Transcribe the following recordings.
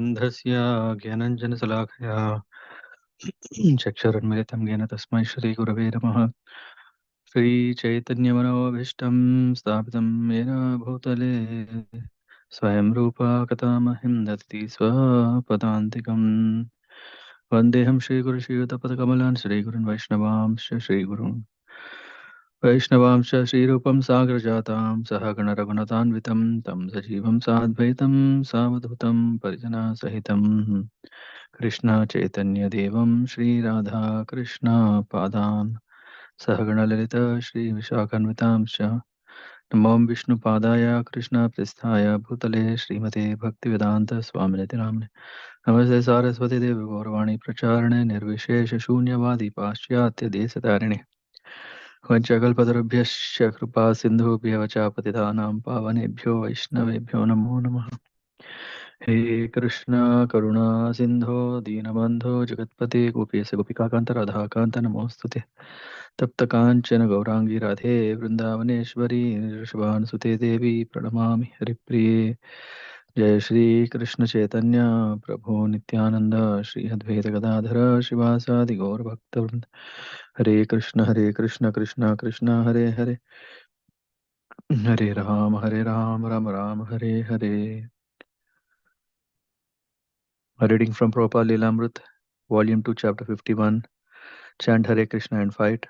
अन्धस्य ज्ञानञ्जनशलाकया चक्षुरुन्मिलितं येन तस्मै श्रीगुरवे नमः। श्रीचैतन्यमनोभीष्टं स्थापितं येन भूतले स्वयं रूपा कथामहिं ददति स्वपदान्तिकम्। वन्देऽहं श्रीगुरुश्रीयुतपदकमलान् श्रीगुरुन् वैष्णवांश्च वैष्णवांश्च श्रीरूपं सागरजातां सहगणरघुनाथान्वितं तं सजीवं साद्वैतं सावधूतं परिजनसहितं कृष्णचैतन्यदेवं श्रीराधाकृष्णपादान् सहगणललित श्रीविशाखान्वितांश्च नमो विष्णुपादाय कृष्णप्रेष्ठाय भूतले श्रीमते भक्तिवेदान्तस्वामिनिति नाम्ने नमस्ते सारस्वती देवी गौरवाणी प्रचारणे निर्विशेषशून्यवादी पाश्चात्यदेशतारिणे वंशकल्पतरुभ्यश्च कृपा सिन्धुभ्यः च पतितानां पावनेभ्यो वैष्णवेभ्यो नमो नमः। हे कृष्ण करुणा सिन्धो दीनबन्धो जगत्पते गोपेश गोपिकान्त राधाकान्त नमोऽस्तुते। तप्त काञ्चन गौराङ्गी राधे वृन्दावनेश्वरी वृषभानुसुते देवी प्रणमामि हरिप्रिये। जय श्री कृष्ण चैतन्य प्रभु नित्यानंद श्री अद्वैत गदाधर शिवासादि गौर भक्तवृंद। हरे कृष्ण कृष्ण कृष्ण हरे हरे, हरे Ram Ram Ram Hare Hare. A reading from Prabhupāda-līlāmṛta, Volume 2, Chapter 51. Chant Hare Krishna and fight.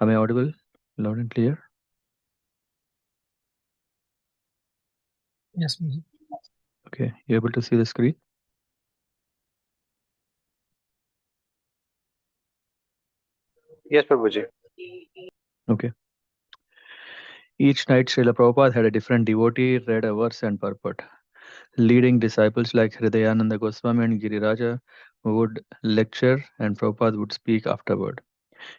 Am I audible? Loud and clear? Yes, Prabhuji. Okay, you able to see the screen? Yes, Prabhuji. Okay. Each night, Srila Prabhupada had a different devotee read a verse and purport. Leading disciples like Hridayananda Goswami and Giriraja would lecture and Prabhupada would speak afterward.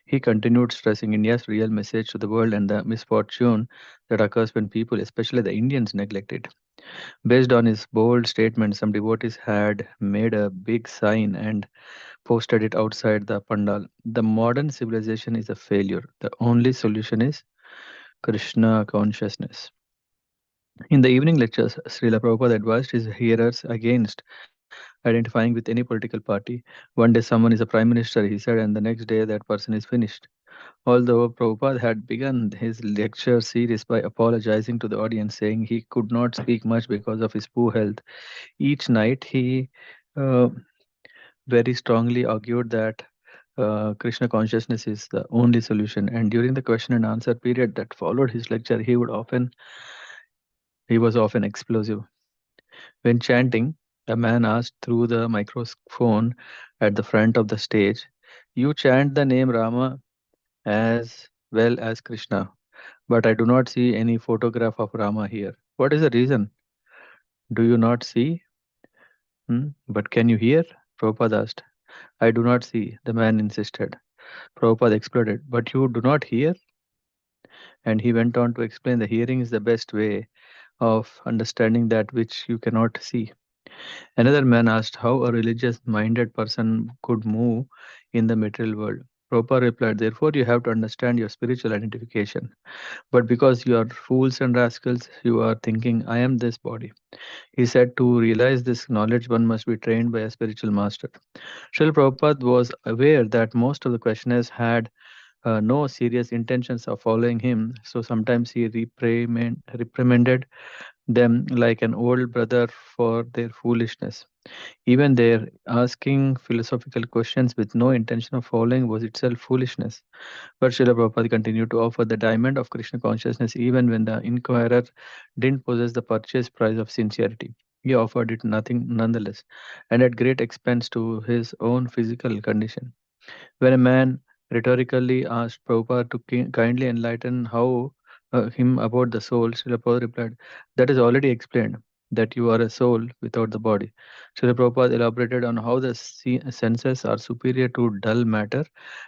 He continued stressing India's real message to the world and the misfortune that occurs when people, especially the Indians, neglect it. Based on his bold statement, some devotees had made a big sign and posted it outside the pandal. The modern civilization is a failure. The only solution is Krishna consciousness. In the evening lectures, Srila Prabhupada advised his hearers against identifying with any political party. One day someone is a prime minister, he said, and the next day that person is finished. Although Prabhupada had begun his lecture series by apologizing to the audience, saying he could not speak much because of his poor health, each night he uh, very strongly argued that Krishna consciousness is the only solution. And during the question and answer period that followed his lecture, he was often explosive. When chanting, a man asked through the microphone at the front of the stage, "You chant the name Rama as well as Krishna, but I do not see any photograph of Rama here. What is the reason? Do you not see? But can you hear?" Prabhupada asked. "I do not see," the man insisted. Prabhupada exploded. "But you do not hear?" And he went on to explain the hearing is the best way of understanding that which you cannot see. Another man asked how a religious minded person could move in the material world. Prabhupada replied, "Therefore, you have to understand your spiritual identification. But because you are fools and rascals, you are thinking, I am this body." He said to realize this knowledge, one must be trained by a spiritual master. Srila Prabhupada was aware that most of the questioners had no serious intentions of following him, so sometimes he reprimanded them like an old brother for their foolishness. Even their asking philosophical questions with no intention of following was itself foolishness. But Srila Prabhupada continued to offer the diamond of Krishna consciousness even when the inquirer didn't possess the purchase price of sincerity. He offered it nothing nonetheless, and at great expense to his own physical condition. When a man rhetorically asked Prabhupada to kindly enlighten him about the soul, Srila Prabhupada replied, "That is already explained, that you are a soul without the body." Srila Prabhupada elaborated on how the senses are superior to dull matter,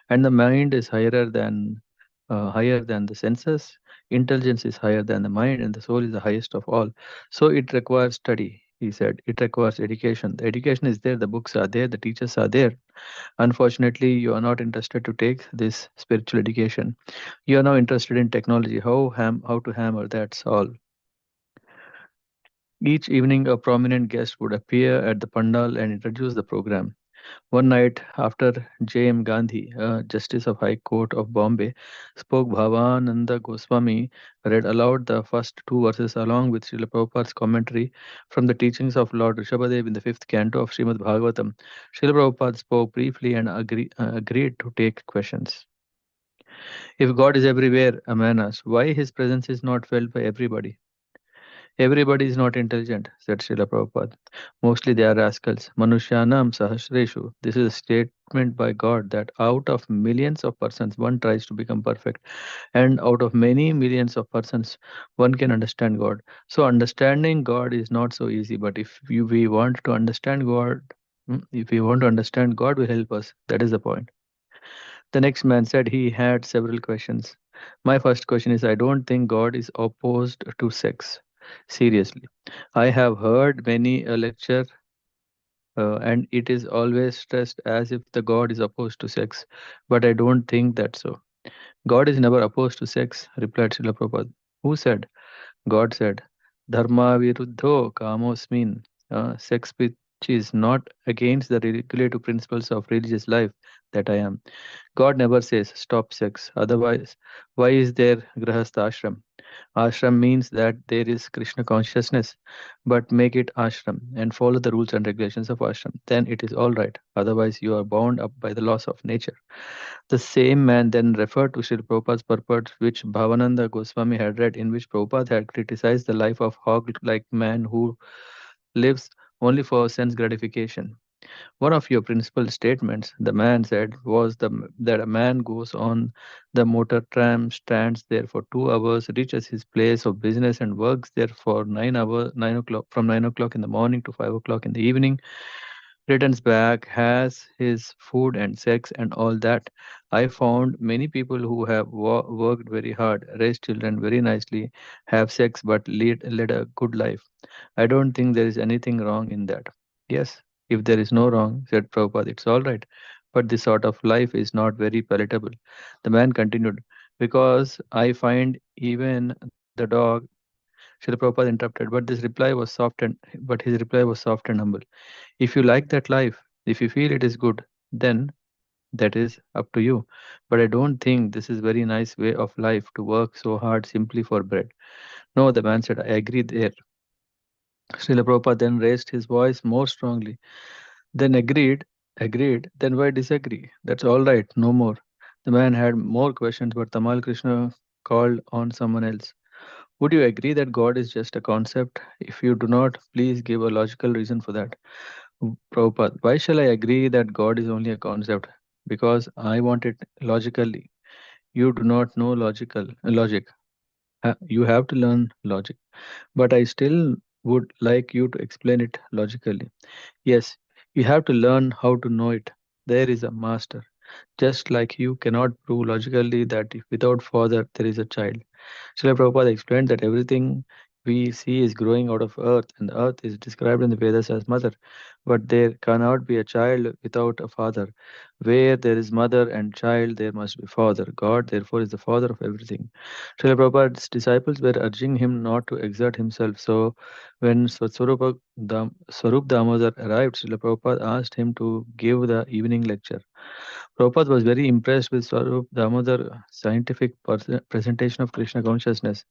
and the mind is higher than the senses. Intelligence is higher than the mind, and the soul is the highest of all. So it requires study. He said, it requires education. The education is there, the books are there, the teachers are there. Unfortunately, you are not interested to take this spiritual education. You are now interested in technology, how to hammer, that's all. Each evening, a prominent guest would appear at the pandal and introduce the program. One night, after J.M. Gandhi, Justice of High Court of Bombay, spoke, Bhavananda Goswami read aloud the first two verses along with Srila Prabhupada's commentary from the teachings of Lord Rishabhadev in the fifth canto of Srimad Bhagavatam. Srila Prabhupada spoke briefly and agreed to take questions. If God is everywhere, a man asked, why his presence is not felt by everybody? Everybody is not intelligent, said Srila Prabhupada. Mostly they are rascals. Manushyanam sahasreshu. This is a statement by God that out of millions of persons, one tries to become perfect. And out of many millions of persons, one can understand God. So understanding God is not so easy. But we want to understand God, if we want to understand God will help us. That is the point. The next man said he had several questions. My first question is I don't think God is opposed to sex. Seriously. I have heard many a lecture and it is always stressed as if the God is opposed to sex. But I don't think that so. God is never opposed to sex, replied Srila Prabhupada. Who said? God said, Dharma viruddho kamosmin. Sex which is not against the regulative principles of religious life that I am. God never says stop sex. Otherwise, why is there grahastha ashram? Ashram means that there is Krishna consciousness, but make it ashram and follow the rules and regulations of ashram. Then it is all right. Otherwise, you are bound up by the laws of nature. The same man then referred to Srila Prabhupada's purport, which Bhavananda Goswami had read, in which Prabhupada had criticized the life of hog-like man who lives only for sense gratification. One of your principal statements, the man said, was that a man goes on the motor tram, stands there for 2 hours, reaches his place of business, and works there for 9 hours, 9 o'clock, from 9 o'clock in the morning to 5 o'clock in the evening, returns back, has his food and sex and all that. I found many people who have worked very hard, raised children very nicely, have sex but led a good life. I don't think there is anything wrong in that. Yes, if there is no wrong, said Prabhupada, it's all right. But this sort of life is not very palatable. The man continued, because I find even the dog. Srila Prabhupada interrupted, but his reply was soft and humble. If you like that life, if you feel it is good, then that is up to you. But I don't think this is very nice way of life to work so hard simply for bread. No, the man said, I agree there. Srila Prabhupada then raised his voice more strongly. Then agreed, then why disagree? That's all right, no more. The man had more questions, but Tamal Krishna called on someone else. Would you agree that God is just a concept? If you do not, please give a logical reason for that. Prabhupada, why shall I agree that God is only a concept? Because I want it logically. You do not know logic. You have to learn logic. But I still would like you to explain it logically. Yes, you have to learn how to know it. There is a master. Just like you cannot prove logically that if without father there is a child. Srila Prabhupada explained that everything we see is growing out of earth, and earth is described in the Vedas as mother. But there cannot be a child without a father. Where there is mother and child, there must be father. God, therefore, is the father of everything. Srila Prabhupada's disciples were urging him not to exert himself. So, when Swarup Damodar arrived, Srila Prabhupada asked him to give the evening lecture. Prabhupada was very impressed with Swarup Damodar's scientific presentation of Krishna consciousness.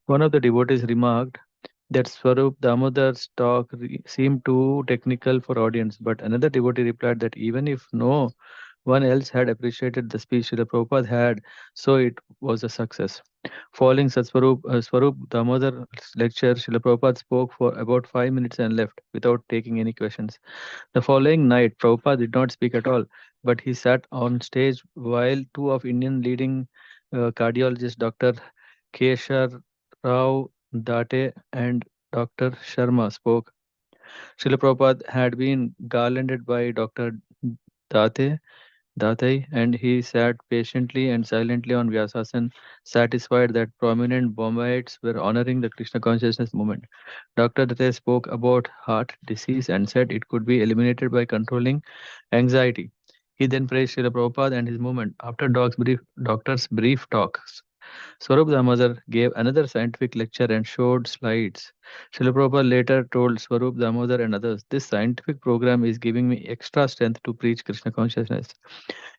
One of the devotees remarked that Swarup Damodar's talk seemed too technical for audience, but another devotee replied that even if no one else had appreciated the speech Srila Prabhupada had, so it was a success. Following Swarup Damodar's lecture, Srila Prabhupada spoke for about 5 minutes and left without taking any questions. The following night, Prabhupada did not speak at all, but he sat on stage while two of Indian leading cardiologists, Dr. Keshar Rao Date and Dr. Sharma, spoke. Srila Prabhupada had been garlanded by Dr. Date, Datai, and he sat patiently and silently on Vyasasan, satisfied that prominent Bombayites were honoring the Krishna consciousness movement. Dr. Datai spoke about heart disease and said it could be eliminated by controlling anxiety. He then praised Srila Prabhupada and his movement. After doctor's brief talks, Swarup Damodar gave another scientific lecture and showed slides. Srila Prabhupada later told Swarup Damodar and others, "This scientific program is giving me extra strength to preach Krishna consciousness.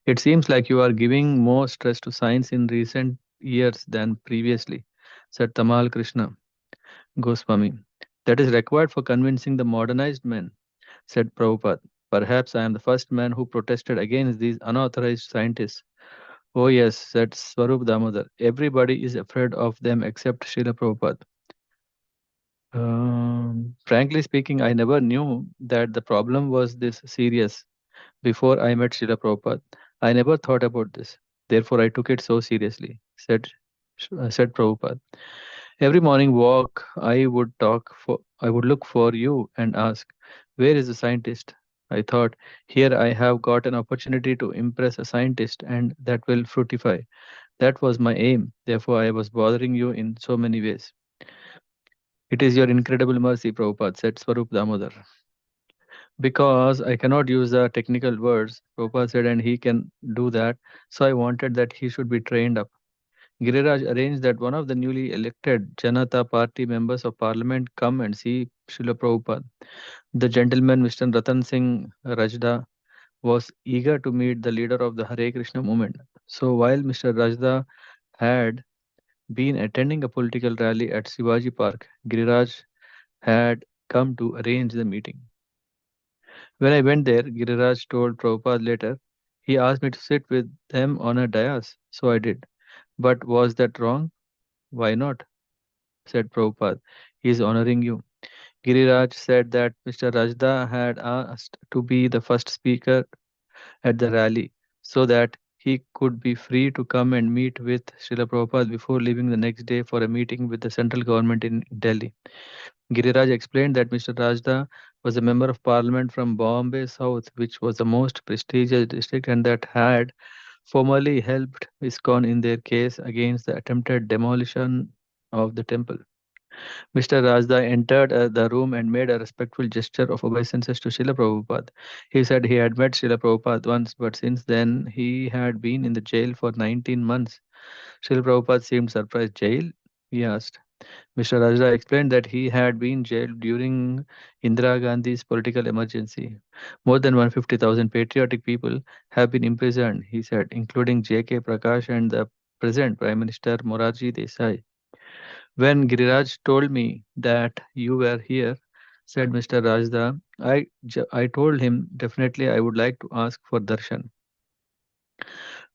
It seems like you are giving more stress to science in recent years than previously," said Tamal Krishna Goswami. "That is required for convincing the modernized men," said Prabhupada. "Perhaps I am the first man who protested against these unauthorized scientists." "Oh, yes," said Swarup Damodar. "Everybody is afraid of them except Srila Prabhupada." Frankly speaking, I never knew that the problem was this serious before I met Srila Prabhupada. I never thought about this. Therefore, I took it so seriously, said Prabhupada. "Every morning walk, I would look for you and ask, 'Where is the scientist?' I thought, 'Here I have got an opportunity to impress a scientist, and that will fructify.' That was my aim. Therefore, I was bothering you in so many ways." "It is your incredible mercy," Prabhupada said Swarup Damodar. "Because I cannot use the technical words," Prabhupada said, "and he can do that. So I wanted that he should be trained up." Giriraj arranged that one of the newly elected Janata Party members of parliament come and see Srila Prabhupada. The gentleman, Mr. Ratan Singh Rajda, was eager to meet the leader of the Hare Krishna movement. So while Mr. Rajda had been attending a political rally at Shivaji Park, Giriraj had come to arrange the meeting. When I went there, Giriraj told Prabhupada later, he asked me to sit with them on a dais, so I did. "But was that wrong?" "Why not?" said Prabhupada. "He is honoring you." Giriraj said that Mr. Rajda had asked to be the first speaker at the rally so that he could be free to come and meet with Srila Prabhupada before leaving the next day for a meeting with the central government in Delhi. Giriraj explained that Mr. Rajda was a member of parliament from Bombay South, which was the most prestigious district and that had formerly helped ISKCON in their case against the attempted demolition of the temple. Mr. Rajda entered the room and made a respectful gesture of obeisances to Srila Prabhupada. He said he had met Srila Prabhupada once, but since then he had been in the jail for 19 months. Srila Prabhupada seemed surprised. "Jail?" he asked. Mr. Rajda explained that he had been jailed during Indira Gandhi's political emergency. "More than 150,000 patriotic people have been imprisoned," he said, "including J.K. Prakash and the present Prime Minister Morarji Desai." "When Giriraj told me that you were here," said Mr. Rajda, I told him definitely I would like to ask for darshan.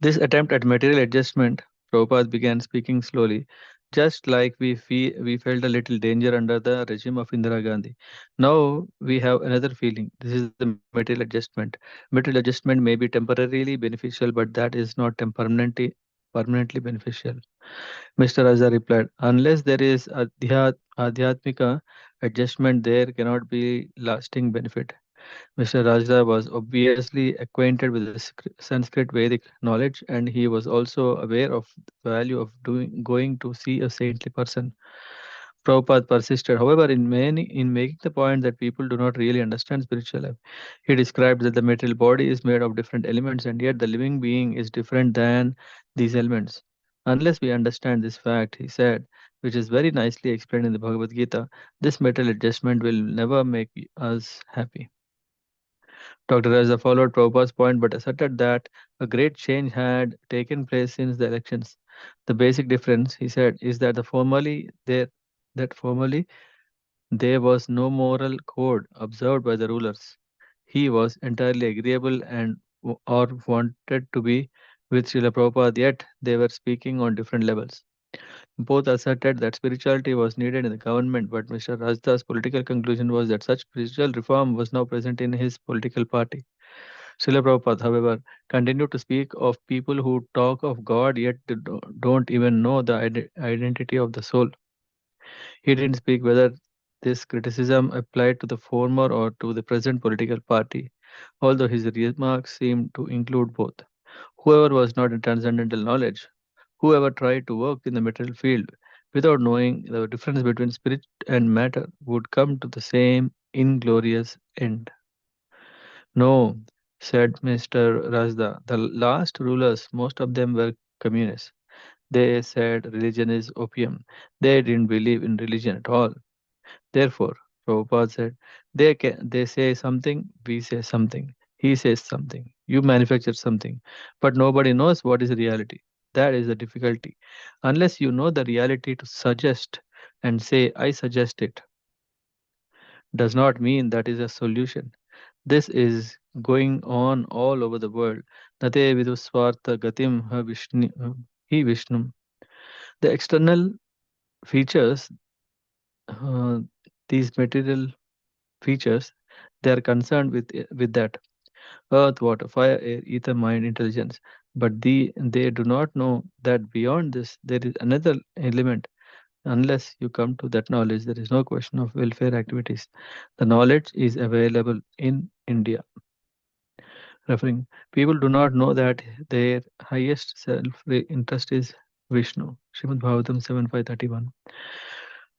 This attempt at material adjustment, Prabhupada began speaking slowly, just like we felt a little danger under the regime of Indira Gandhi. Now we have another feeling. This is the material adjustment. Material adjustment may be temporarily beneficial, but that is not permanently beneficial. Mr. Raja replied, "Unless there is adhyatmika adjustment, there cannot be lasting benefit." Mr. Rajda was obviously acquainted with the Sanskrit Vedic knowledge, and he was also aware of the value of going to see a saintly person. Prabhupada persisted, however, in making the point that people do not really understand spiritual life. He described that the material body is made of different elements, and yet the living being is different than these elements. Unless we understand this fact, he said, which is very nicely explained in the Bhagavad Gita, this material adjustment will never make us happy. Dr. Raza followed Prabhupada's point but asserted that a great change had taken place since the elections. The basic difference, he said, is that formerly there was no moral code observed by the rulers. He was entirely agreeable or wanted to be with Srila Prabhupada, yet they were speaking on different levels. Both asserted that spirituality was needed in the government, but Mr. Rajda's political conclusion was that such spiritual reform was now present in his political party. Srila Prabhupada, however, continued to speak of people who talk of God yet don't even know the identity of the soul. He didn't speak whether this criticism applied to the former or to the present political party, although his remarks seemed to include both. Whoever was not in transcendental knowledge, whoever tried to work in the material field without knowing the difference between spirit and matter, would come to the same inglorious end. "No," said Mr. Rajda, "the last rulers, most of them were communists. They said religion is opium. They didn't believe in religion at all. Therefore, Prabhupada said, they say something, we say something. He says something. You manufacture something. But nobody knows what is reality. That is the difficulty. Unless you know the reality to suggest and say, I suggest it, does not mean that is a solution. This is going on all over the world. Nate viduswartha gatim hi Vishnum. The external features, uh, these material features, they are concerned with that earth, water, fire, air, ether, mind, intelligence. But they do not know that beyond this there is another element. Unless you come to that knowledge, there is no question of welfare activities. The knowledge is available in India. Referring, people do not know that their highest self interest is Vishnu. Srimad Bhagavatam 7.531.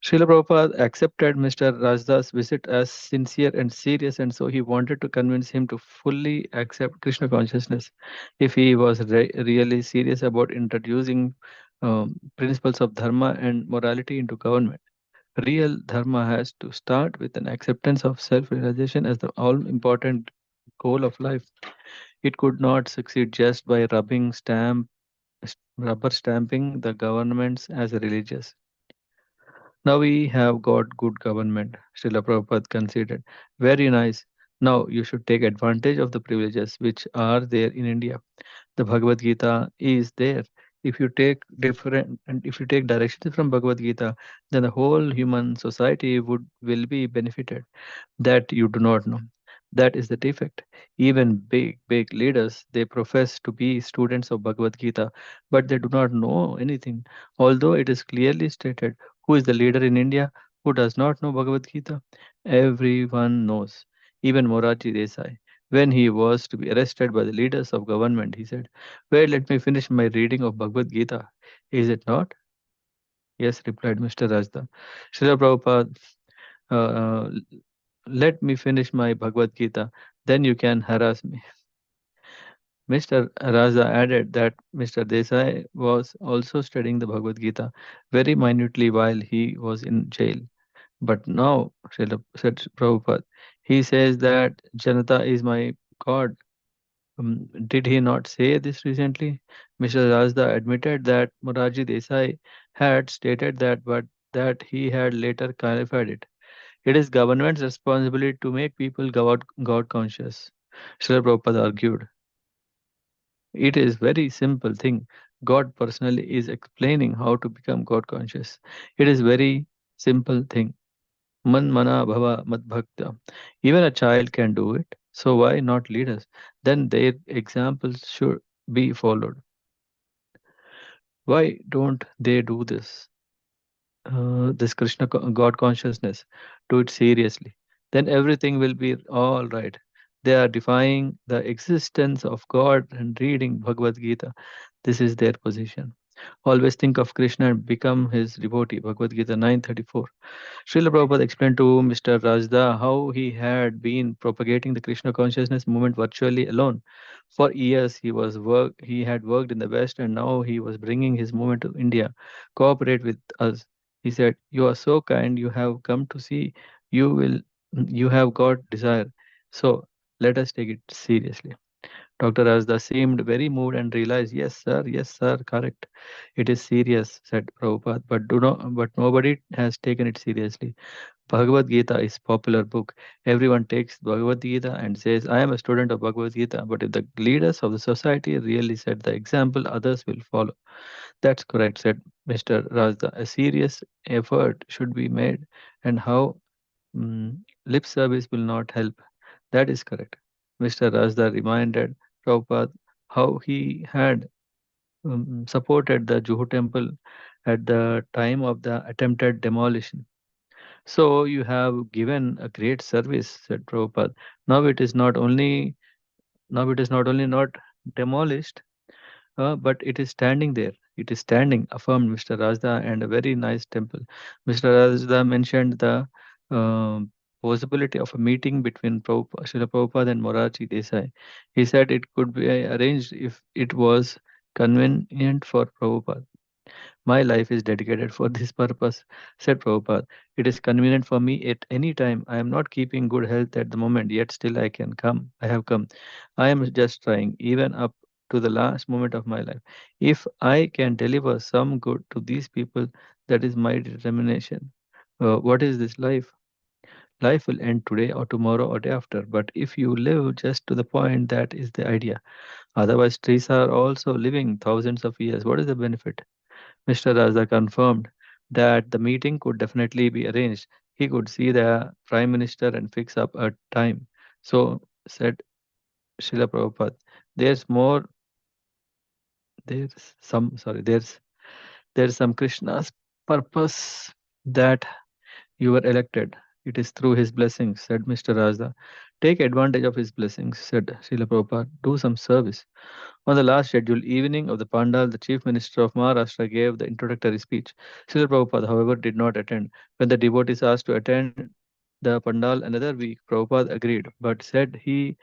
Srila Prabhupada accepted Mr. Rajda's visit as sincere and serious, and so he wanted to convince him to fully accept Krishna consciousness. If he was really serious about introducing principles of dharma and morality into government, real dharma has to start with an acceptance of self realization as the all important goal of life. It could not succeed just by rubber stamping the governments as religious. Now we have got good government, Srila Prabhupada considered. Very nice. Now you should take advantage of the privileges which are there in India. The Bhagavad Gita is there. If you take directions from Bhagavad Gita, then the whole human society would will be benefited. That you do not know. That is the defect. Even big leaders, they profess to be students of Bhagavad Gita, but they do not know anything. Although it is clearly stated who is the leader in India, who does not know Bhagavad Gita, everyone knows. Even Morachi Desai, when he was to be arrested by the leaders of government, he said, "Wait, let me finish my reading of Bhagavad Gita." Is it not? Yes, replied Mr. Rajda. Srila Prabhupada, uh, uh, let me finish my Bhagavad Gita, then you can harass me. Mr. Raza added that Mr. Desai was also studying the Bhagavad Gita very minutely while he was in jail. But now, said Prabhupada, he says that Janata is my God. Did he not say this recently? Mr. Rajda admitted that Moraji Desai had stated that, but that he had later clarified it. It is government's responsibility to make people God conscious. Srila Prabhupada argued. It is very simple thing. God personally is explaining how to become God conscious. It is very simple thing. Man mana bhava mad bhakta. Even a child can do it. So why not leaders? Then their examples should be followed. Why don't they do this? This God consciousness, do it seriously, then everything will be all right. They are defying the existence of God and reading Bhagavad Gita. This is their position. Always think of Krishna and become his devotee. Bhagavad Gita 9:34. Srila Prabhupada explained to Mr. Rajda how he had been propagating the Krishna consciousness movement virtually alone. For years, he had worked in the West, and now he was bringing his movement to India. Cooperate with us, he said. You are so kind. You have come to see. You will. You have got desire. So let us take it seriously. Dr. Rajda seemed very moved and realized, yes, sir, correct. It is serious, said Prabhupada, but nobody has taken it seriously. Bhagavad Gita is popular book. Everyone takes Bhagavad Gita and says, I am a student of Bhagavad Gita. But if the leaders of the society really set the example, others will follow. That's correct, said Mr. Rajda. A serious effort should be made, and how lip service will not help. That is correct. Mr. Rajda reminded Prabhupada how he had supported the Juhu temple at the time of the attempted demolition. So you have given a great service, said Prabhupada. Now it is not only not demolished, but it is standing there. It is standing, affirmed Mr. Rajda, and a very nice temple. Mr. Rajda mentioned the possibility of a meeting between Srila Prabhupada and Morachi Desai. He said it could be arranged if it was convenient for Prabhupada. My life is dedicated for this purpose, said Prabhupada. It is convenient for me at any time. I am not keeping good health at the moment, yet still I can come. I have come. I am just trying, even up to the last moment of my life. If I can deliver some good to these people, that is my determination. What is this life? Life will end today or tomorrow or day after. But if you live just to the point, that is the idea. Otherwise, trees are also living thousands of years. What is the benefit? Mr. Raza confirmed that the meeting could definitely be arranged. He could see the Prime Minister and fix up a time. So, said Srila Prabhupada, there's more, there's some Krishna's purpose that you were elected. It is through his blessings, said Mr. Raza. Take advantage of his blessings, said Srila Prabhupada. Do some service. On the last scheduled evening of the Pandal, the Chief Minister of Maharashtra gave the introductory speech. Srila Prabhupada, however, did not attend. When the devotees asked to attend the Pandal another week, Prabhupada agreed, but said he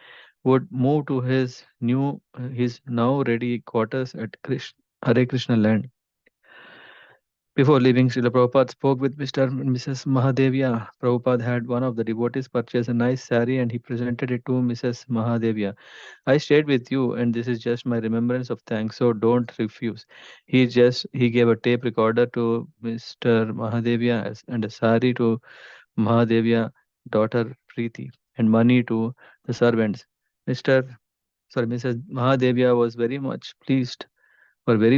would move to his now ready quarters at Hare Krishna land. Before leaving, Srila Prabhupada spoke with Mr. and Mrs. Mahadevia. Prabhupada had one of the devotees purchase a nice sari and he presented it to Mrs. Mahadevia. I stayed with you, and this is just my remembrance of thanks, so don't refuse. He gave a tape recorder to Mr. Mahadevia and a sari to Mahadevia daughter Preeti and money to the servants. Mr. Sorry, Mrs. Mahadevia was very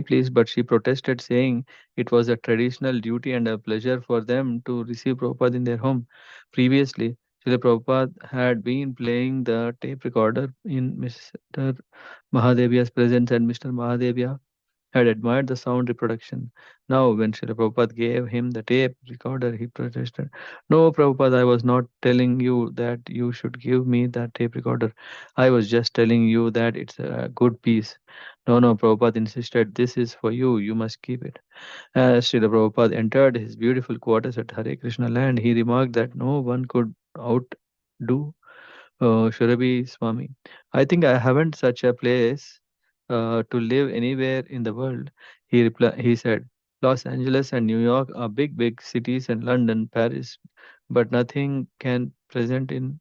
pleased, but she protested, saying it was a traditional duty and a pleasure for them to receive Prabhupada in their home. Previously, Srila Prabhupada had been playing the tape recorder in Mr. Mahadevia's presence, and Mr. Mahadevia had admired the sound reproduction. Now, when Srila Prabhupada gave him the tape recorder, he protested, "No, Prabhupada, I was not telling you that you should give me that tape recorder. I was just telling you that it's a good piece." No, no, Prabhupada insisted, "This is for you. You must keep it." As Srila Prabhupada entered his beautiful quarters at Hare Krishna land, he remarked that no one could outdo Shurabi Swami. I think I haven't such a place to live anywhere in the world. He said, Los Angeles and New York are big, big cities, and London, Paris, but nothing can present in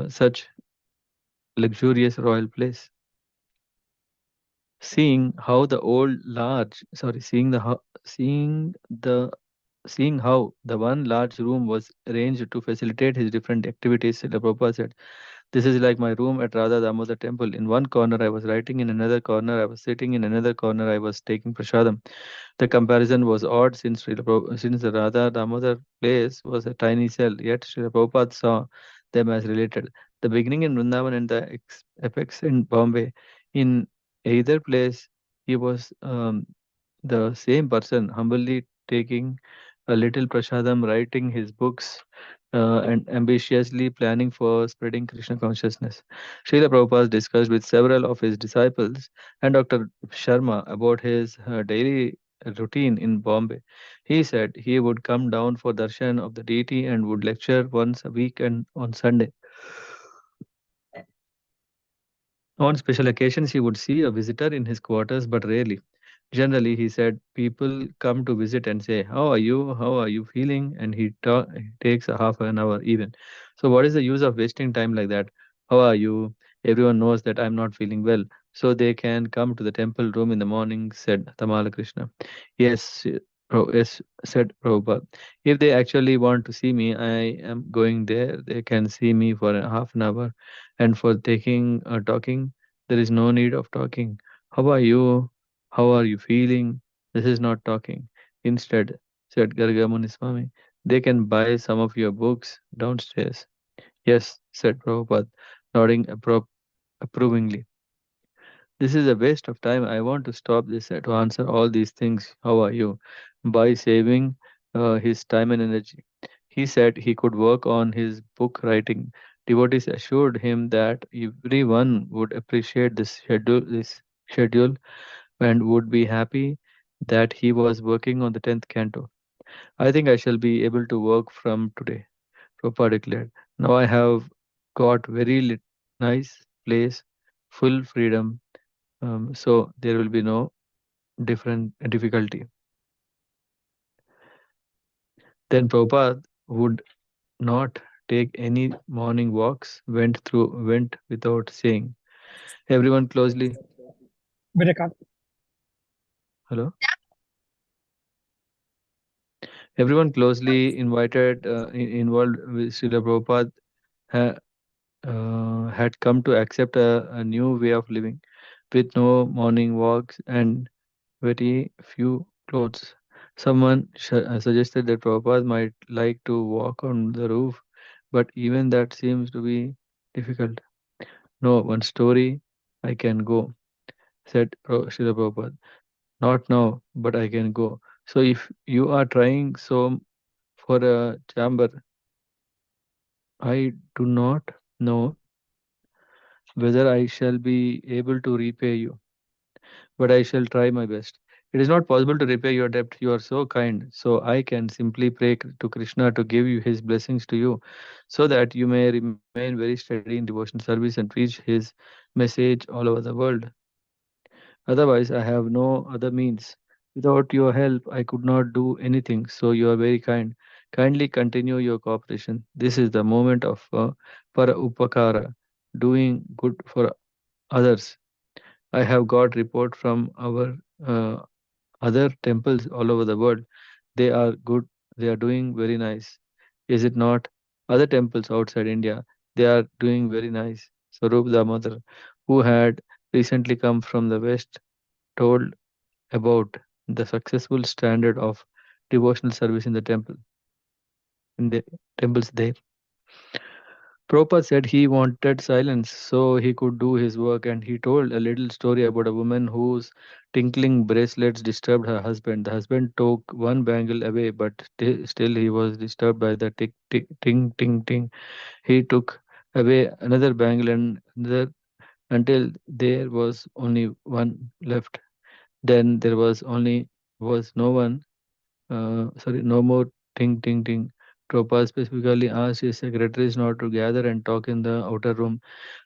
such luxurious royal place. Seeing how the old large, sorry, seeing how the one large room was arranged to facilitate his different activities, Srila Prabhupada said, "This is like my room at Radha Damodar temple. In one corner I was writing, in another corner I was sitting, in another corner I was taking prasadam." The comparison was odd since the Radha Damodar place was a tiny cell, yet Srila Prabhupada saw them as related. The beginning in Vrindavan and the apex in Bombay. In either place, he was the same person, humbly taking a little prasadam, writing his books, and ambitiously planning for spreading Krishna consciousness. Srila Prabhupada discussed with several of his disciples and Dr. Sharma about his daily routine in Bombay. He said he would come down for darshan of the deity and would lecture once a week and on Sunday. On special occasions, he would see a visitor in his quarters, but rarely. Generally, he said, people come to visit and say, "How are you? How are you feeling?" And he takes a half an hour even. So, what is the use of wasting time like that? How are you? Everyone knows that I'm not feeling well. So, they can come to the temple room in the morning, said Tamala Krishna. Yes, yes, said Prabhupada. If they actually want to see me, I am going there. They can see me for a half an hour. And for talking, there is no need of talking. How are you? How are you feeling? This is not talking. Instead, said Gargamuni Swami, they can buy some of your books downstairs. Yes, said Prabhupada, nodding approvingly. This is a waste of time. I want to stop this to answer all these things. How are you? By saving his time and energy. He said he could work on his book writing. Devotees assured him that everyone would appreciate this schedule, and would be happy that he was working on the 10th canto. I think I shall be able to work from today, Prabhupada declared. Now I have got nice place, full freedom, so there will be no different difficulty. Then Prabhupada would not take any morning walks, went without saying. Everyone closely, Breakup. hello? Everyone closely involved with Srila Prabhupada ha, had come to accept a new way of living with no morning walks and very few clothes. Someone suggested that Prabhupada might like to walk on the roof, but even that seems to be difficult. No, one story, I can go, said Srila Prabhupada. Not now, but I can go. So if you are trying so for a chamber, I do not know whether I shall be able to repay you, but I shall try my best. It is not possible to repay your debt. You are so kind. So I can simply pray to Krishna to give you his blessings to you so that you may remain very steady in devotional service and preach his message all over the world. Otherwise, I have no other means. Without your help, I could not do anything. So you are very kind. Kindly continue your cooperation. This is the moment of para upakara, doing good for others. I have got report from our uh, other temples all over the world. They are good. They are doing very nice. Is it not? Other temples outside India, they are doing very nice. Swarup, the mother, who had recently come from the West, told about the successful standard of devotional service in the temples there. Prabhupada said he wanted silence so he could do his work, and he told a little story about a woman whose tinkling bracelets disturbed her husband. The husband took one bangle away, but still he was disturbed by the tick, tick, ting, ting, ting. He took away another bangle and another until there was only one left. Then there was no one no more ting ting ting. Tropa specifically asked his secretaries not to gather and talk in the outer room.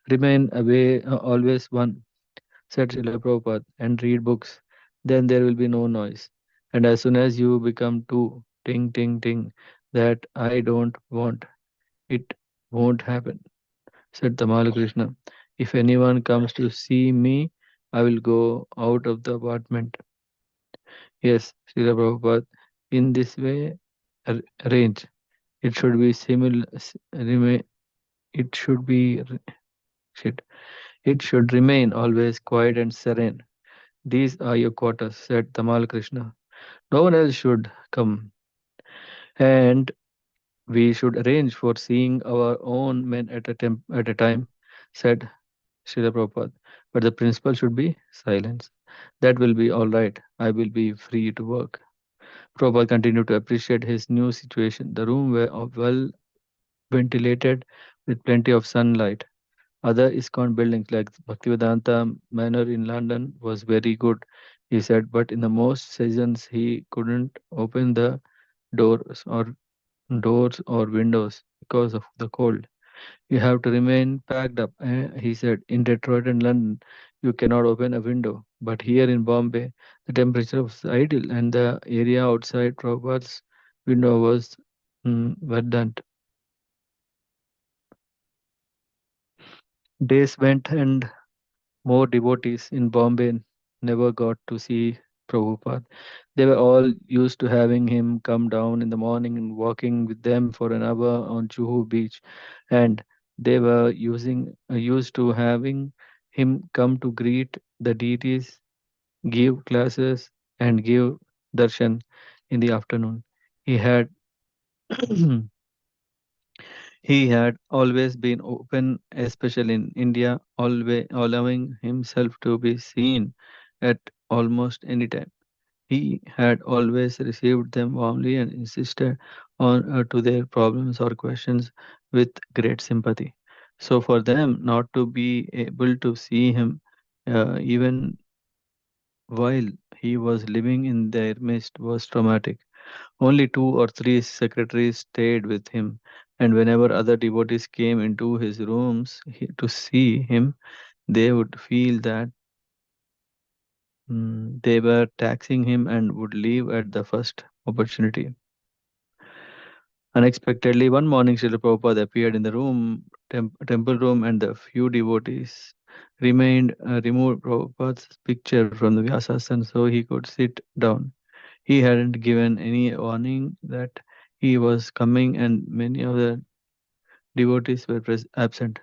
Remain away, always one, said Srila Prabhupada, and read books. Then there will be no noise. And as soon as you become two, ting ting ting, that I don't want, it won't happen, said Tamal Krishna. If anyone comes to see me, I will go out of the apartment. Yes, Srila Prabhupada, in this way, arrange. It should be remain. It should be shit. It should remain always quiet and serene. These are your quarters, said Tamal Krishna. No one else should come, and we should arrange for seeing our own men at a time, said Srila Prabhupada. But the principle should be silence. That will be all right. I will be free to work. Prabhupada continued to appreciate his new situation. The room were well ventilated with plenty of sunlight. Other ISKCON buildings like Bhaktivedanta Manor in London was very good, he said, but in the most seasons he couldn't open the doors or doors or windows because of the cold. You have to remain packed up, he said. In Detroit and London, you cannot open a window, but here in Bombay, the temperature was ideal, and the area outside Robert's window was verdant. Days went, and more devotees in Bombay never got to see Prabhupada. They were all used to having him come down in the morning and walking with them for an hour on Juhu beach, and they were used to having him come to greet the deities, give classes, and give darshan in the afternoon. He had He had always been open, especially in India, always allowing himself to be seen at almost any time. He had always received them warmly and insisted on to their problems or questions with great sympathy. So for them not to be able to see him even while he was living in their midst was traumatic. Only two or three secretaries stayed with him, and whenever other devotees came into his rooms to see him, they would feel that they were taxing him and would leave at the first opportunity. Unexpectedly, one morning, Srila Prabhupada appeared in the temple room, and the few devotees removed Prabhupada's picture from the Vyasasana so he could sit down. He hadn't given any warning that he was coming, and many of the devotees were absent.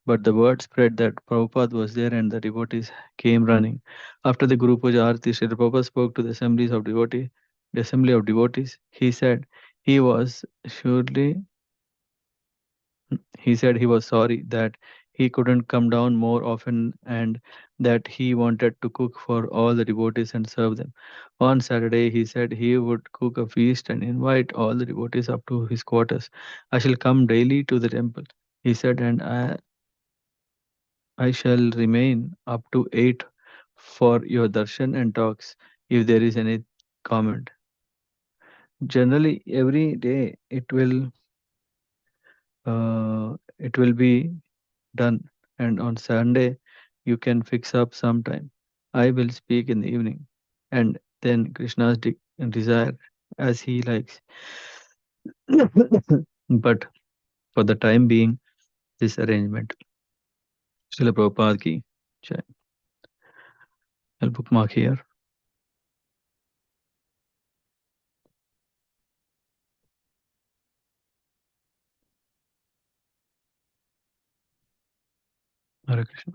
But the word spread that Prabhupada was there, and the devotees came running. After the Guru Puja Arati, Srila Prabhupada spoke to the assembly of devotees. He was surely he said he was sorry that he couldn't come down more often, and that he wanted to cook for all the devotees and serve them. On Saturday, he said he would cook a feast and invite all the devotees up to his quarters. I shall come daily to the temple, he said, and I shall remain up to 8 for your darshan and talks if there is any comment. Generally, every day it will be done, and on Sunday you can fix up some time. I will speak in the evening, and then Krishna's desire as he likes. But for the time being, this arrangement. Srila Prabhupada ki jai. I'll bookmark here. Hare Krishna.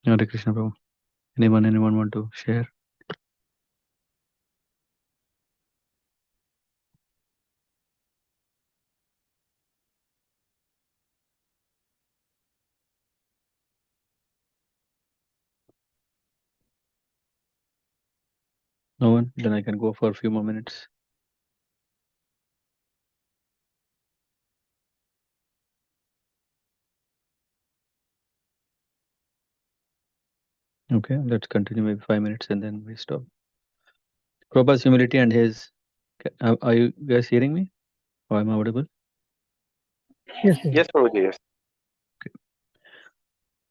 Hare Krishna, Prabhu. Anyone want to share? No one? Then I can go for a few more minutes. Okay, let's continue maybe 5 minutes and then we stop. Prabhupada's humility and his. Are you guys hearing me? Or am I audible? Yes, yes. Yes, Prabhuji, yes.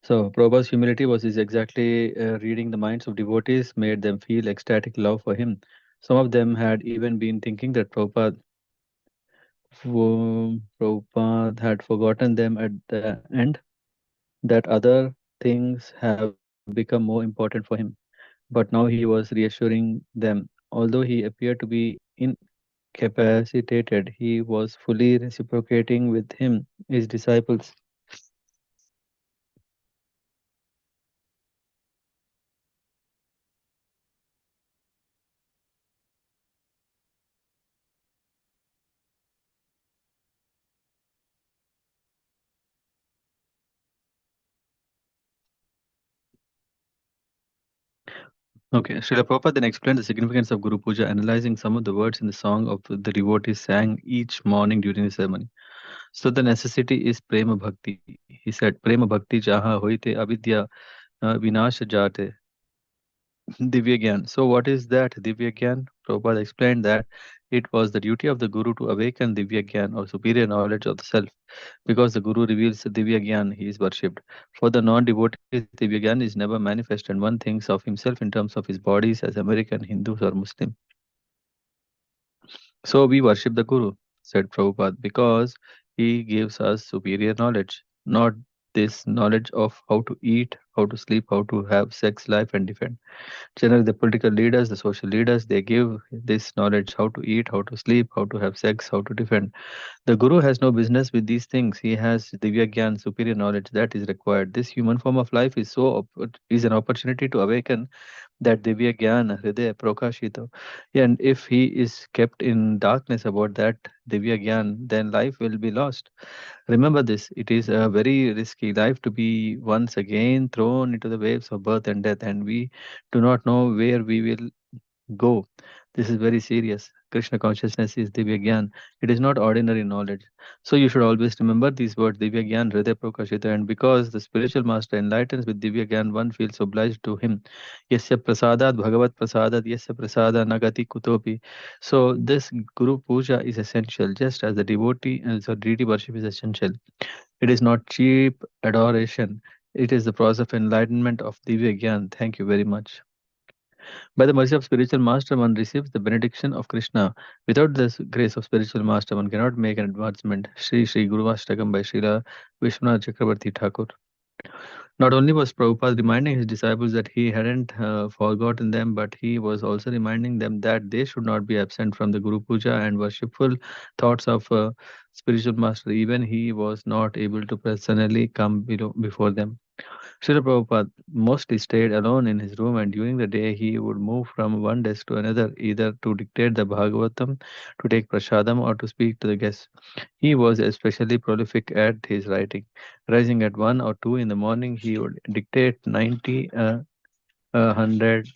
So, Prabhupada's humility was his exactly reading the minds of devotees, made them feel ecstatic love for him. Some of them had even been thinking that Prabhupada had forgotten them at the end, that other things have become more important for him. But now he was reassuring them. Although he appeared to be incapacitated, he was fully reciprocating with his disciples. Okay, Srila Prabhupada then explained the significance of Guru Puja, analyzing some of the words in the song of the devotees sang each morning during the ceremony. So the necessity is prema bhakti. He said, prema bhakti jaha hoite avidya vinasha jate divya gyan. So what is that divya gyan? Prabhupada explained that it was the duty of the Guru to awaken divya gyan or superior knowledge of the self. Because the Guru reveals Divya Gyan, he is worshipped. For the non-devotees, Divya Gyan is never manifest, and one thinks of himself in terms of his bodies as American, Hindus, or Muslim. So we worship the Guru, said Prabhupada, because he gives us superior knowledge, not this knowledge of how to eat, how to sleep, how to have sex life, and defend. Generally, the political leaders, the social leaders, they give this knowledge how to eat, how to sleep, how to have sex, how to defend. The Guru has no business with these things. He has Divya Gyan, superior knowledge that is required. This human form of life is an opportunity to awaken that Divya Gyan, Hridaya Prakashito. And if he is kept in darkness about that Divya Gyan, then life will be lost. Remember this, it is a very risky life to be once again thrown into the waves of birth and death, and we do not know where we will go. This is very serious. Krishna consciousness is Divya Gyan. It is not ordinary knowledge. So you should always remember these words, Divya Gyan, Hriday Prakashita. And because the spiritual master enlightens with Divya Gyan, one feels obliged to him. Yasya prasadat bhagavat prasadat yasya prasada nagati kutopi. So this Guru Puja is essential, just as the deity worship is essential. It is not cheap adoration. It is the process of enlightenment of Divya Gyan. Thank you very much. By the mercy of spiritual master, one receives the benediction of Krishna. Without the grace of spiritual master, one cannot make an advancement. Shri Shri Guru Ashtakam by Srila Vishwanath Chakrabarti Thakur. Not only was Prabhupada reminding his disciples that he hadn't forgotten them, but he was also reminding them that they should not be absent from the Guru Puja and worshipful thoughts of spiritual master. Even he was not able to personally come before them. Srila Prabhupada mostly stayed alone in his room, and during the day he would move from one desk to another, either to dictate the Bhagavatam, to take prasadam, or to speak to the guests. He was especially prolific at his writing. Rising at 1 or 2 in the morning, he would dictate 90, 100,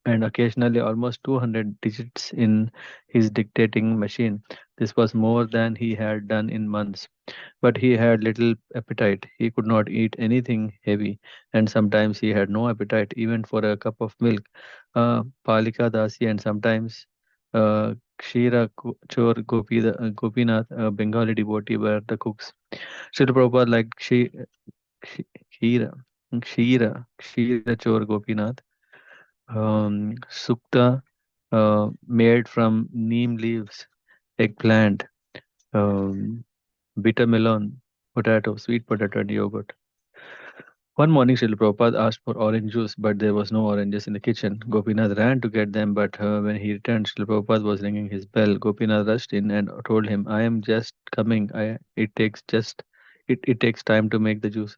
and occasionally almost 200 digits in his dictating machine. This was more than he had done in months. But he had little appetite. He could not eat anything heavy, and sometimes he had no appetite even for a cup of milk. Palika Dasi and sometimes Chor Gopinath, a Bengali devotee, were the cooks. Srila Prabhupada liked Kshira, Kshira Chor Gopinath, Sukta made from neem leaves, eggplant, um, bitter melon, potato, sweet potato, and yogurt. One morning, Srila Prabhupada asked for orange juice, but there was no oranges in the kitchen. Gopinath ran to get them, but when he returned, Srila Prabhupada was ringing his bell. Gopinath rushed in and told him, "I am just coming. It takes time to make the juice."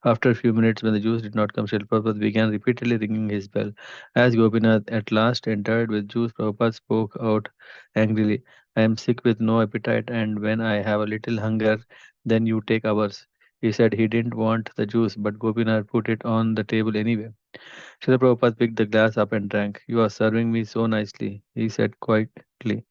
After a few minutes, when the juice did not come, Srila Prabhupada began repeatedly ringing his bell. As Gopinath at last entered with juice, Prabhupada spoke out angrily, "I am sick with no appetite, and when I have a little hunger, then you take hours." He said he didn't want the juice, but Gopinath put it on the table anyway. Srila Prabhupada picked the glass up and drank. "You are serving me so nicely," he said quietly.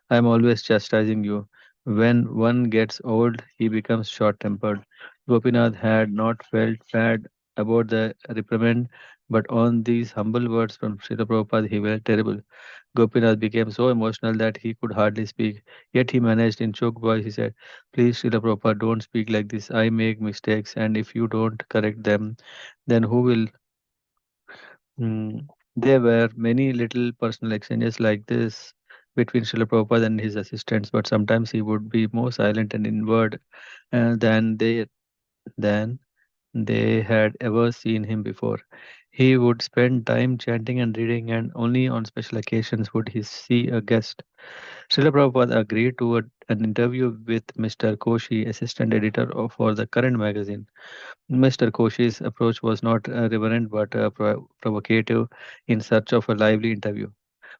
"I am always chastising you. When one gets old, he becomes short tempered." Gopinath had not felt bad about the reprimand, but on these humble words from Srila Prabhupada, he felt terrible. Gopinath became so emotional that he could hardly speak. Yet he managed in choked voice. He said, "Please, Srila Prabhupada, don't speak like this. I make mistakes, and if you don't correct them, then who will?" Mm. There were many little personal exchanges like this between Srila Prabhupada and his assistants, but sometimes he would be more silent and inward than than they had ever seen him before. He would spend time chanting and reading, and only on special occasions would he see a guest. Srila Prabhupada agreed to an interview with Mr. Koshi, assistant editor for the current magazine. Mr. Koshi's approach was not reverent but provocative in search of a lively interview.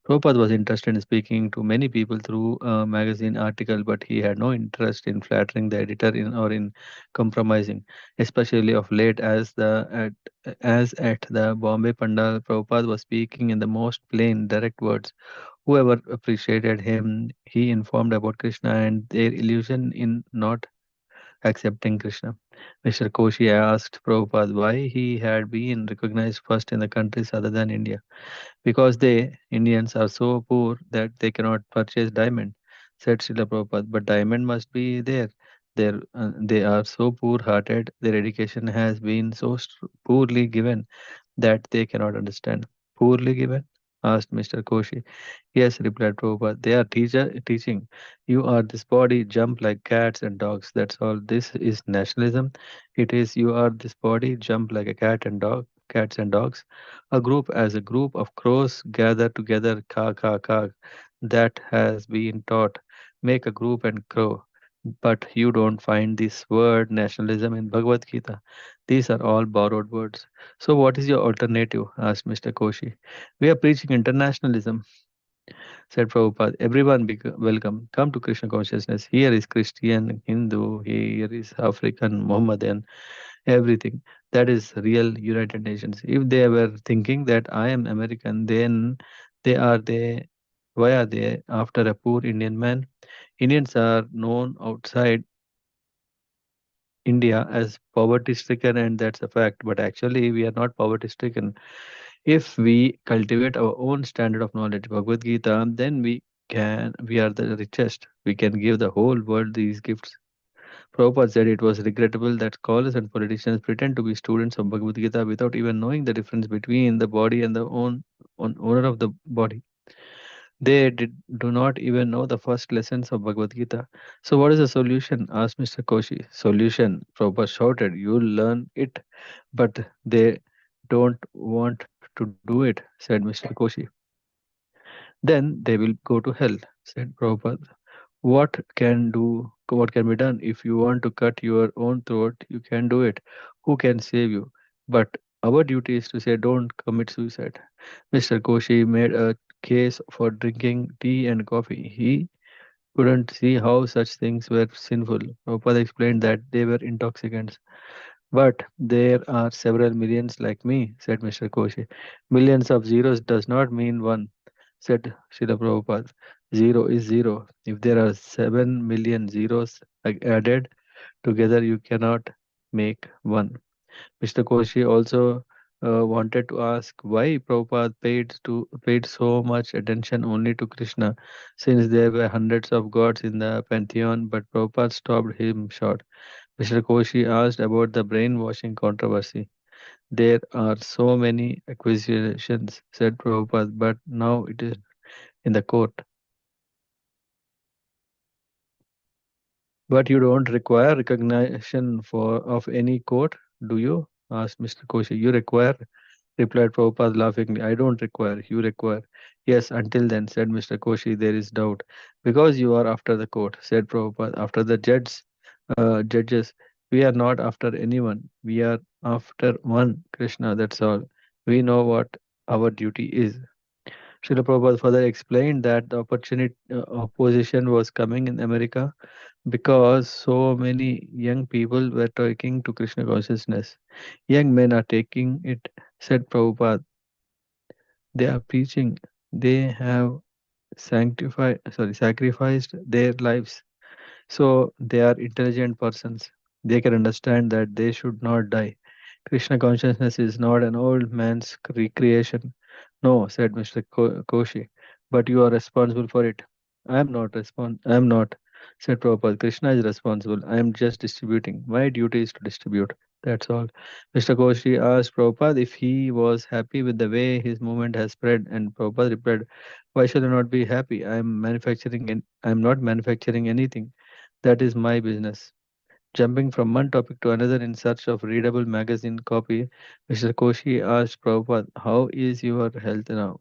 Prabhupada was interested in speaking to many people through a magazine article, but he had no interest in flattering the editor or in compromising, especially of late as at the Bombay Pandal, Prabhupada was speaking in the most plain, direct words. Whoever appreciated him, he informed about Krishna and their illusion in not accepting Krishna. Mr. Koshi asked Prabhupada why he had been recognized first in the countries other than India. "Because they, Indians, are so poor that they cannot purchase diamond," said Srila Prabhupada. "But diamond must be there. They are so poor-hearted, their education has been so poorly given that they cannot understand." "Poorly given?" asked Mr. Koshi. "Yes," replied Prabhupada. "They are teaching. You are this body, jump like cats and dogs. That's all. This is nationalism. It is you are this body, jump like a cats and dogs. A group as a group of crows gather together, ka. That has been taught. Make a group and crow. But you don't find this word nationalism in Bhagavad Gita. These are all borrowed words. So what is your alternative?" asked Mr. Koshi. "We are preaching internationalism," said Prabhupada. "Everyone be welcome. Come to Krishna consciousness. Here is Christian, Hindu, here is African, Mohammedan, everything. That is real United Nations. If they were thinking that I am American, then they are they. Why are they after a poor Indian man? Indians are known outside India as poverty stricken, and that's a fact. But actually, we are not poverty stricken. If we cultivate our own standard of knowledge, Bhagavad Gita, then we are the richest. We can give the whole world these gifts. Prabhupada said it was regrettable that scholars and politicians pretend to be students of Bhagavad Gita without even knowing the difference between the body and the owner of the body. Do not even know the first lessons of Bhagavad Gita. So, what is the solution? Asked Mr. Koshi. Solution, Prabhupada shouted. You'll learn it, but they don't want to do it, said Mr. Koshi. Then they will go to hell, said Prabhupada. What can be done? If you want to cut your own throat, you can do it. Who can save you? But our duty is to say don't commit suicide. Mr. Koshi made a case for drinking tea and coffee. He couldn't see how such things were sinful. Prabhupada explained that they were intoxicants. But there are several millions like me, said Mr. Koshi. Millions of zeros does not mean one, said Srila Prabhupada. Zero is zero. If there are 7 million zeros added together, you cannot make one. Mr. Koshi also wanted to ask why Prabhupada paid so much attention only to Krishna, since there were hundreds of gods in the pantheon, but Prabhupada stopped him short. Mr. Koshi asked about the brainwashing controversy. There are so many accusations, said Prabhupada, but now it is in the court. But you don't require recognition of any court, do you? Asked Mr. Koshi. You require, replied Prabhupada laughingly. I don't require, you require. Yes, until then, said Mr. Koshi, there is doubt. Because you are after the court, said Prabhupada, after the judges. We are not after anyone. We are after one Krishna, that's all. We know what our duty is. Srila Prabhupada further explained that the opposition was coming in America because so many young people were taking to Krishna consciousness. Young men are taking it, said Prabhupada. They are preaching. They have sacrificed their lives. So they are intelligent persons. They can understand that they should not die. Krishna consciousness is not an old man's recreation. No, said Mr. Koshi, but you are responsible for it. I am not, said Prabhupada. Krishna is responsible. I am just distributing. My duty is to distribute. That's all. Mr. Koshi asked Prabhupada if he was happy with the way his movement has spread, and Prabhupada replied, why should I not be happy? I am not manufacturing anything. That is my business. Jumping from one topic to another in search of readable magazine copy, Mr. Koshi asked Prabhupada, how is your health now?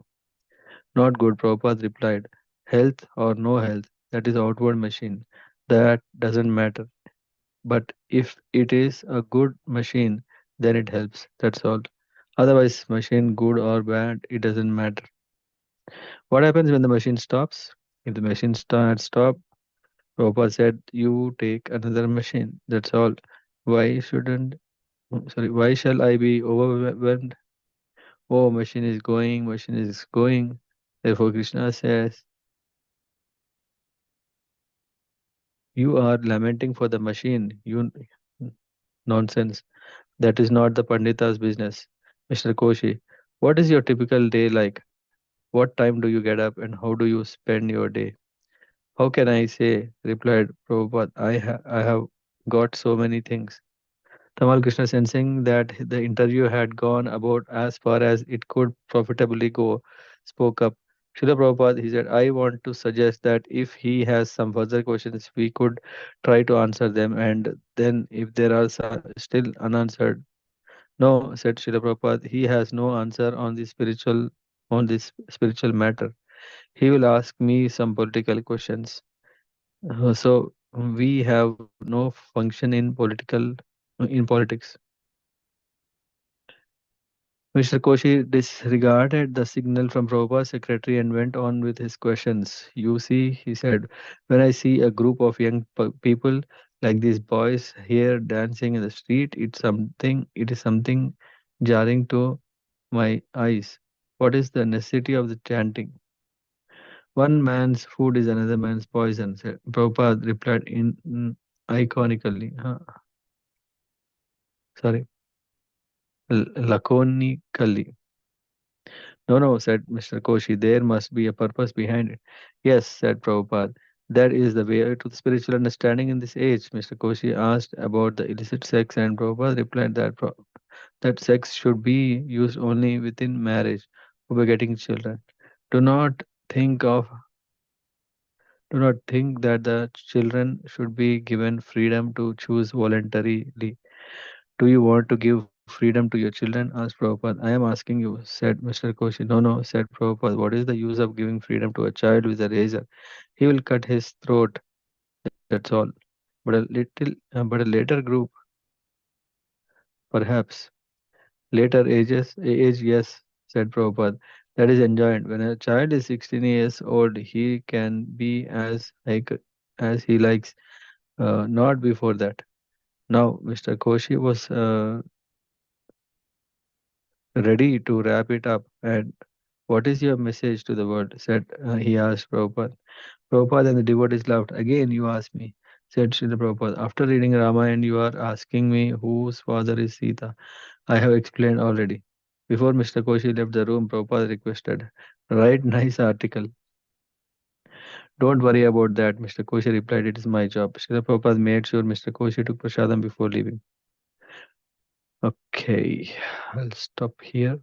Not good, Prabhupada replied. Health or no health, that is outward machine. That doesn't matter. But if it is a good machine, then it helps. That's all. Otherwise, machine good or bad, it doesn't matter. What happens when the machine stops? If the machine stop, Prabhupada said, you take another machine. That's all. Why shouldn't why shall I be overwhelmed? Oh, machine is going. Therefore, Krishna says, you are lamenting for the machine. You nonsense. That is not the Pandita's business. Mr. Koshi, what is your typical day like? What time do you get up and how do you spend your day? How can I say? Replied Prabhupada, I have got so many things. Tamal Krishna, sensing that the interview had gone about as far as it could profitably go, spoke up. Srila Prabhupada, he said, I want to suggest that if he has some further questions, we could try to answer them, and then if there are still unanswered. No, said Srila Prabhupada, he has no answer on this spiritual matter. He will ask me some political questions. So we have no function in politics. Mr. Koshi disregarded the signal from Prabhupada's secretary and went on with his questions. You see, he said, when I see a group of young people like these boys here dancing in the street, it is something jarring to my eyes. What is the necessity of the chanting? One man's food is another man's poison, said Prabhupada replied in iconically. Sorry, laconically. No, no, said Mr. Koshi, there must be a purpose behind it. Yes, said Prabhupada. That is the way to the spiritual understanding in this age. Mr. Koshi asked about the illicit sex, and Prabhupada replied that that sex should be used only within marriage for begetting children. Do not think of do not think that the children should be given freedom to choose voluntarily. Do you want to give freedom to your children? Asked Prabhupada. I am asking you, said Mr. Koshi. No, no, said Prabhupada. What is the use of giving freedom to a child with a razor? He will cut his throat. That's all. But a later group, perhaps. Later age, yes, said Prabhupada. That is enjoyed. When a child is 16 years old, he can be as he likes. Not before that. Now, Mr. Koshi was ready to wrap it up. And what is your message to the world? Said he asked Prabhupada. Prabhupada and the devotees laughed. Again, you ask me, said Srila Prabhupada. After reading Ramayana, you are asking me whose father is Sita. I have explained already. Before Mr. Koshi left the room, Prabhupada requested, write nice article. Don't worry about that, Mr. Koshi replied, it is my job. Srila Prabhupada made sure Mr. Koshi took prasadam before leaving. Okay, I'll stop here.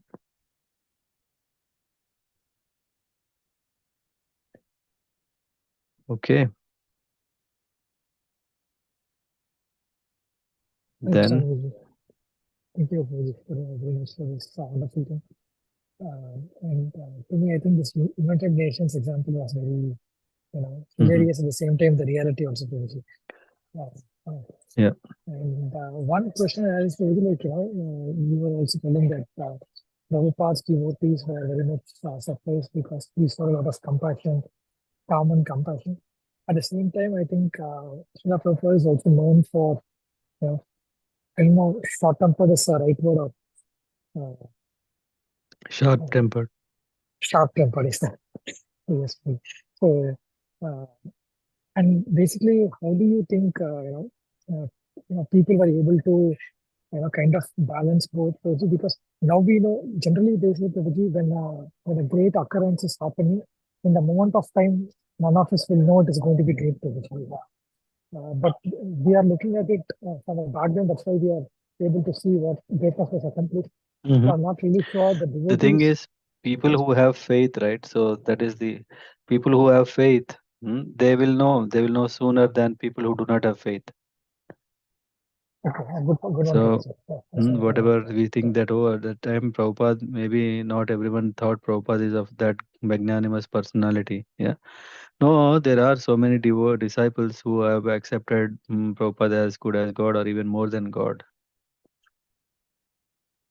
Okay, Thank you, then, Swamiji. Thank you for very much for this wonderful thing. And to me, I think this United Nations example was very, hilarious at the same time, the reality also very. Uh, uh, yeah. and one question I asked was like, you were also telling that Prabhupada's devotees were very much surprised because we saw a lot of compassion, calm and compassion. At the same time, I think Srila Prabhupada is also known for, you know, short tempered is the right word, or Sharp uh, tempered. sharp tempered is the yes. So, uh, and basically, how do you think people were able to kind of balance both also? Because now we know generally they say Prabhuji, when a great occurrence is happening, in the moment of time, none of us will know it is going to be great Prabhuji. But we are looking at it from a background. That's why we are able to see what greatness was accomplished. So I'm not really sure the The thing devotees. is, people Yes, who have faith, right? So that is the people who have faith, they will know. They will know sooner than people who do not have faith. okay, a good one to So answer. Yeah, that's what I whatever wanted to we ask. think that, oh, at that time Prabhupada, maybe not everyone thought Prabhupada is of that magnanimous personality. Yeah. No, there are so many disciples who have accepted Prabhupada as good as God or even more than God.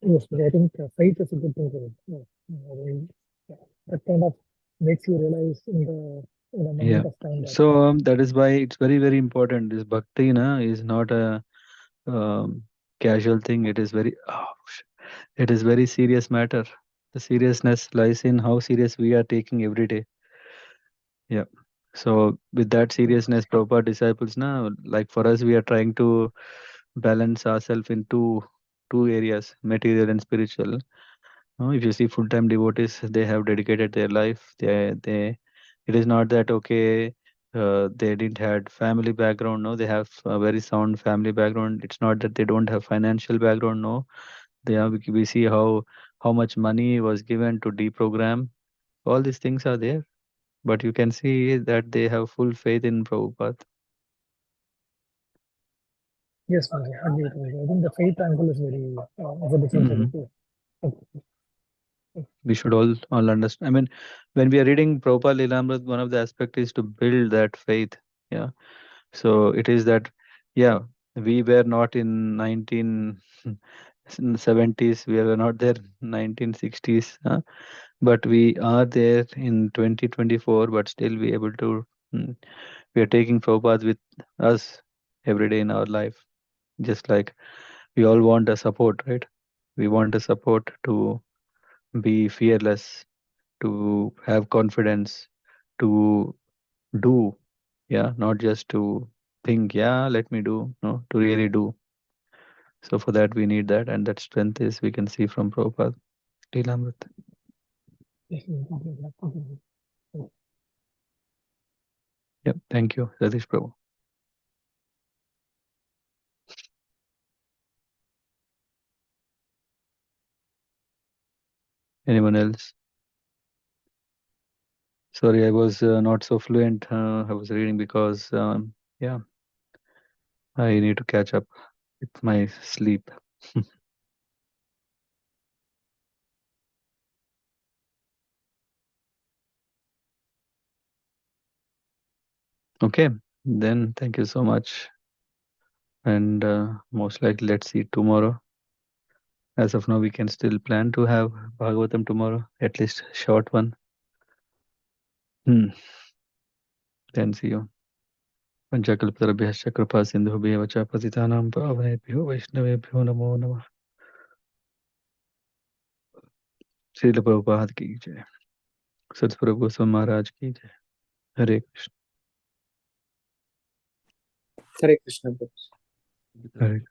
Yes, but I think faith is a good thing to yeah, I mean, yeah, that kind of makes you realize in a Yeah. moment of time that So that is why it's very, very important. This bhakti na, is not a um, casual thing. It is it is very serious matter. The seriousness lies in how serious we are taking every day. Yeah. So with that seriousness, proper disciples now, like for us, we are trying to balance ourselves in two areas, material and spiritual. If you see full-time devotees, they have dedicated their life. They it is not that okay, they didn't had family background. No, they have a very sound family background. It's not that they don't have financial background. No, we see how much money was given to deprogram. All these things are there, but you can see that they have full faith in Prabhupada. yes, I agree with you. I think the faith angle is very is a difference of the Hmm. two. Okay. We should all understand. I mean, when we are reading Prabhupada-līlāmṛta, one of the aspect is to build that faith. Yeah. So it is that, yeah, we were not in 1970s, we were not there 1960s, but we are there in 2024, but still we able to, we are taking Prabhupada with us every day in our life. Just like we all want a support, right? We want a support to be fearless, to have confidence, to do, yeah, not just to think, yeah, let me do, no, to really do. So for that we need that, and that strength is we can see from Prabhupada-līlāmṛta. Yes, completely. Yep, thank you, Satish Prabhu. Anyone else? Sorry, I was not so fluent. I was reading because, yeah, I need to catch up with my sleep. Okay, then thank you so much. And most likely, let's see tomorrow. As of now, we can still plan to have Bhagavatam tomorrow, at least short one. Then see you. Panchakalpatarabhyascha kripa sindhubhyev cha patitanam pavanebhyo vaishnavebhyo namo namah. Śrīla Prabhupāda ki jai. Satguru Goswami Maharaj ki jai. Hare Krishna. Hare Krishna. Hare